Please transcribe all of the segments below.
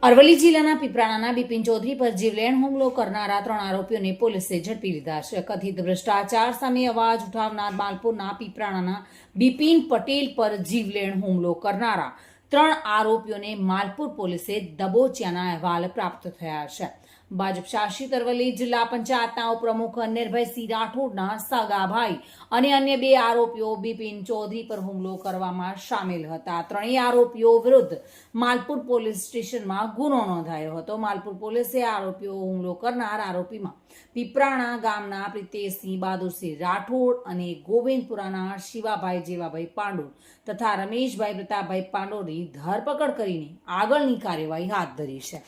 અરવલ્લી જિલ્લાના પીપરાણાના બિપિન ચૌધરી પર જીવલેણ હુમલો કરનારા 3 આરોપીઓને પોલીસે ઝડપી લીધા છે. કથિત ભ્રષ્ટાચાર સામે અવાજ ઉઠાવનાર માલપુરના પીપરાણાના બિપિન પટેલ પર જીવલેણ હુમલો કરનારા 3 આરોપીઓને માલપુર પોલીસે દબોચ્યાના અહેવાલ પ્રાપ્ત થયા છે. ભાજપ શાસિત અરવલ્લી જિલ્લા પંચાયતના ઉપપ્રમુખ નિર્ભયસિંહ રાઠોડના સગાભાઈ અને અન્ય 2 આરોપીઓ બિપિન ચૌધરી પર હુમલો કરવામાં સામેલ હતા. ત્રણેય આરોપીઓ વિરુદ્ધ માલપુર પોલીસ સ્ટેશનમાં ગુનો નોંધાયો હતો. માલપુર પોલીસે આરોપીઓ હુમલો કરનાર આરોપીમાં પીપરાણા ગામના પ્રિતેશસિંહ બહાદુરસિંહ રાઠોડ અને ગોવિંદપુરાના શિવાભાઈ જેવાભાઈ પાંડોર તથા રમેશભાઈ પ્રતાપભાઈ પાંડોરની ધરપકડ કરીને આગળની કાર્યવાહી હાથ ધરી છે.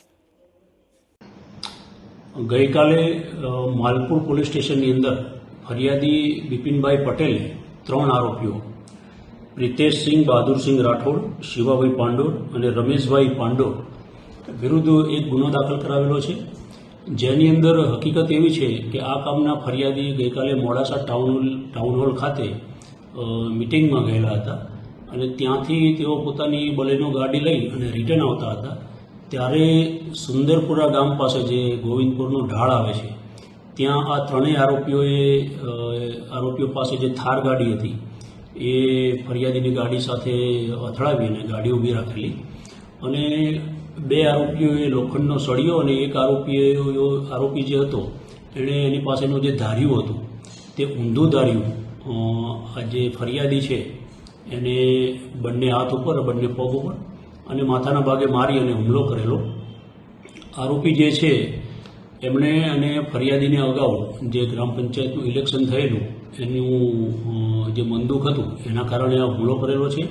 ગઈકાલે માલપુર પોલીસ સ્ટેશનની અંદર ફરિયાદી બિપિનભાઈ પટેલે 3 આરોપીઓ પ્રિતેશસિંહ બહાદુરસિંહ રાઠોડ, શિવાભાઈ પાંડોર અને રમેશભાઈ પાંડોર વિરુદ્ધ એક ગુનો દાખલ કરાવેલો છે. જેની અંદર હકીકત એવી છે કે આ કામના ફરિયાદી ગઈકાલે મોડાસા ટાઉન હોલ ખાતે મિટિંગમાં ગયેલા હતા અને ત્યાંથી તેઓ પોતાની બલેનો ગાડી લઈ અને રિટર્ન આવતા હતા. ત્યારે સુંદરપુરા ગામ પાસે જે ગોવિંદપુરનો ઢાળ આવે છે ત્યાં આ ત્રણેય આરોપીઓ પાસે જે થાર ગાડી હતી એ ફરિયાદીની ગાડી સાથે અથડાવી અને ગાડી ઊભી રાખેલી અને 2 આરોપીઓએ લોખંડનો સળિયો અને એક આરોપી જે હતો એણે એની પાસેનું જે ધાર્યું હતું તે ઊંધું ધાર્યું આ જે ફરિયાદી છે એને બંને હાથ ઉપર, બંને પગ ઉપર અને માથાના ભાગે મારી અને હુમલો કરેલો. આરોપી જે છે એમણે અને ફરિયાદીને અગાઉ જે ગ્રામ પંચાયતનું ઇલેક્શન થયેલું એનું જે બંદૂક હતું એના કારણે આ હુમલો કરેલો છે.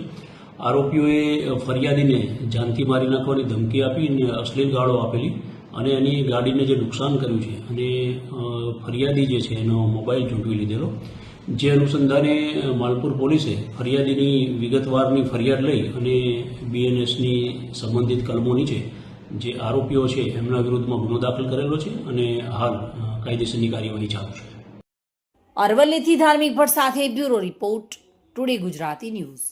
આરોપીઓએ ફરિયાદીને જાનથી મારી નાખવાની ધમકી આપી અને અશ્લીલ ગાળો આપેલી અને એની ગાડીને જે નુકસાન કર્યું છે અને ફરિયાદી જે છે એનો મોબાઈલ ઝૂંટવી લીધેલો. જે અનુસંધાને માલપુર પોલીસે ફરિયાદીની વિગતવારની ફરિયાદ લઈ અને બીએનએસની સંબંધિત કલમો નીચે જે આરોપીઓ છે એમના વિરુદ્ધમાં ગુનો દાખલ કરેલો છે અને હાલ કાયદેસરની કાર્યવાહી ચાલુ છે. અરવલ્લીથી ધાર્મિક ભટ્ટ સાથે bureau report, today Gujarati news.